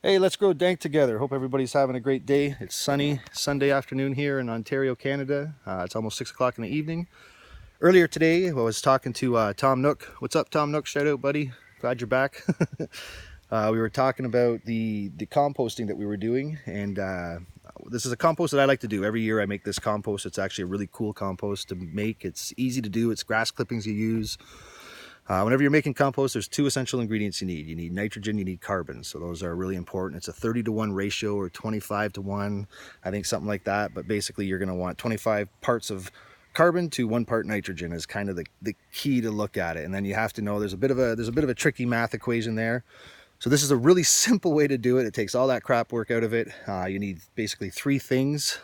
Hey, let's grow dank together. Hope everybody's having a great day. It's sunny Sunday afternoon here in Ontario, Canada. It's almost 6 o'clock in the evening. Earlier today, I was talking to Tom Nook. What's up, Tom Nook? Shout out, buddy. Glad you're back. We were talking about the composting that we were doing, and this is a compost that I like to do. Every year I make this compost. It's actually a really cool compost to make. It's easy to do. It's grass clippings you use. Whenever you're making compost, there's two essential ingredients you need. You need nitrogen, you need carbon. So those are really important. It's a 30-to-1 ratio or 25-to-1, I think something like that. But basically you're going to want 25 parts of carbon to 1 part nitrogen is kind of the key to look at it. And then you have to know there's a bit of a tricky math equation there. So this is a really simple way to do it. It takes all that crap work out of it. You need basically 3 things.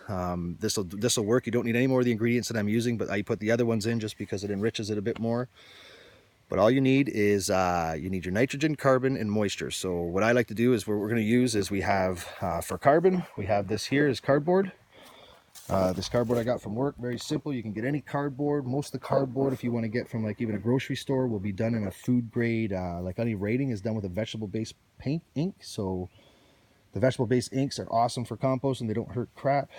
This will work. You don't need any more of the ingredients that I'm using, but I put the other ones in just because it enriches it a bit more. But all you need is you need your nitrogen, carbon, and moisture. So what I like to do is what we're going to use is we have for carbon, we have this here is cardboard. This cardboard I got from work, very simple. You can get any cardboard. Most of the cardboard, if you want to get from like even a grocery store, will be done in a food grade, like any rating is done with a vegetable-based paint ink. So the vegetable-based inks are awesome for compost and they don't hurt crap.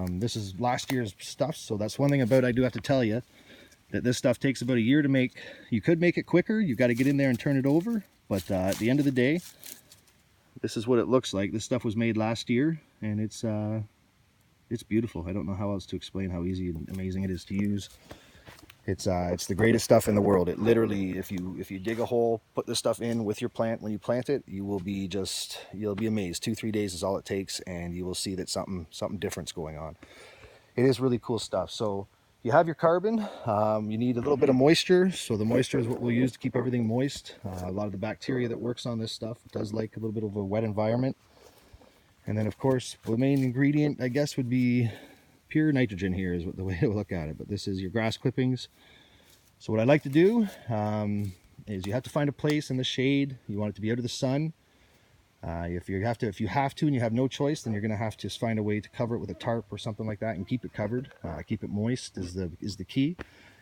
This is last year's stuff, so that's one thing about I do have to tell you. That this stuff takes about a year to make. You could make it quicker. You've got to get in there and turn it over. But at the end of the day, this is what it looks like. This stuff was made last year, and it's beautiful. I don't know how else to explain how easy and amazing it is to use. It's the greatest stuff in the world. It literally, if you dig a hole, put this stuff in with your plant when you plant it, you'll be amazed. 2-3 days is all it takes, and you will see that something different's going on. It is really cool stuff. So you have your carbon, you need a little bit of moisture. So the moisture is what we'll use to keep everything moist. A lot of the bacteria that works on this stuff does like a little bit of a wet environment. And then of course, the main ingredient, I guess, would be pure nitrogen here is what the way to look at it. But this is your grass clippings. So what I like to do is you have to find a place in the shade. You want it to be out of the sun. If you have to and you have no choice, then you're going to have to just find a way to cover it with a tarp or something like that and keep it covered. Keep it moist is the key.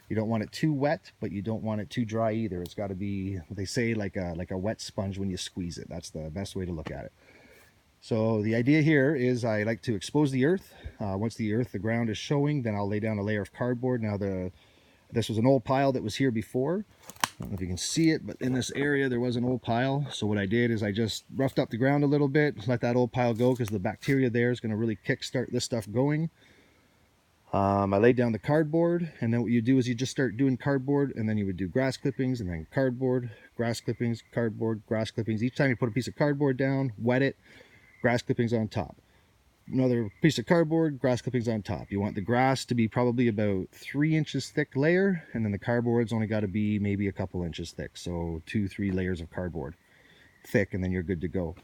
You don't want it too wet, but you don't want it too dry either. It's got to be what they say, like a wet sponge when you squeeze it. That's the best way to look at it. So the idea here is I like to expose the earth. Once the ground is showing, then I'll lay down a layer of cardboard. Now this was an old pile that was here before. I don't know if you can see it, but in this area there was an old pile. So what I did is I just roughed up the ground a little bit, let that old pile go because the bacteria there is going to really kickstart this stuff going. I laid down the cardboard, and then what you do is you just start doing cardboard, and then you would do grass clippings, and then cardboard, grass clippings, cardboard, grass clippings. Each time you put a piece of cardboard down, wet it, grass clippings on top. Another piece of cardboard, grass clippings on top. You want the grass to be probably about 3 inches thick layer, and then the cardboard's only got to be maybe a couple inches thick. So 2-3 layers of cardboard thick, and then you're good to go.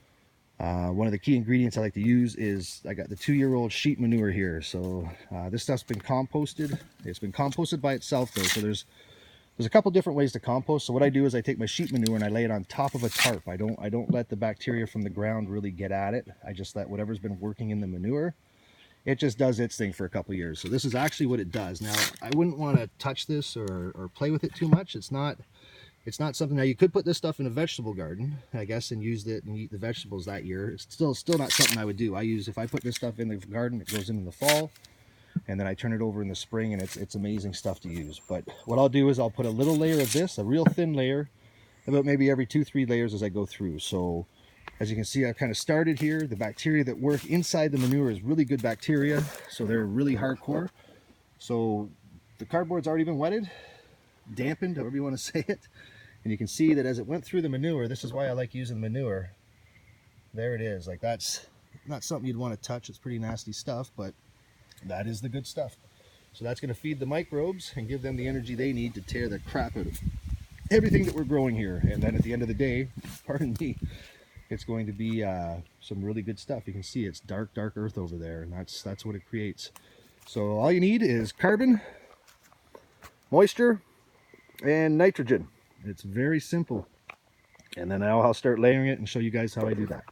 One of the key ingredients I like to use is I got the 2-year-old sheep manure here. So this stuff's been composted. It's been composted by itself though. So there's a couple different ways to compost. So what I do is I take my sheep manure and I lay it on top of a tarp. I don't let the bacteria from the ground really get at it. I just let whatever's been working in the manure, it just does its thing for a couple years. So this is actually what it does. Now, I wouldn't want to touch this or play with it too much. It's not something. Now you could put this stuff in a vegetable garden, I guess, and use it and eat the vegetables that year. It's still not something I would do. If I put this stuff in the garden, it goes in the fall. And then I turn it over in the spring, and it's amazing stuff to use. But what I'll do is I'll put a little layer of this, a real thin layer, about maybe every 2-3 layers as I go through. So as you can see, I've kind of started here. The bacteria that work inside the manure is really good bacteria, so they're really hardcore. So the cardboard's already been wetted, dampened, however you want to say it. And you can see that as it went through the manure, this is why I like using manure. There it is. Like, that's not something you'd want to touch. It's pretty nasty stuff, but that is the good stuff. So that's going to feed the microbes and give them the energy they need to tear the crap out of everything that we're growing here. And then at the end of the day, pardon me, it's going to be some really good stuff. You can see it's dark earth over there, and that's what it creates. So all you need is carbon, moisture, and nitrogen. It's very simple. And then now I'll start layering it and show you guys how I do that.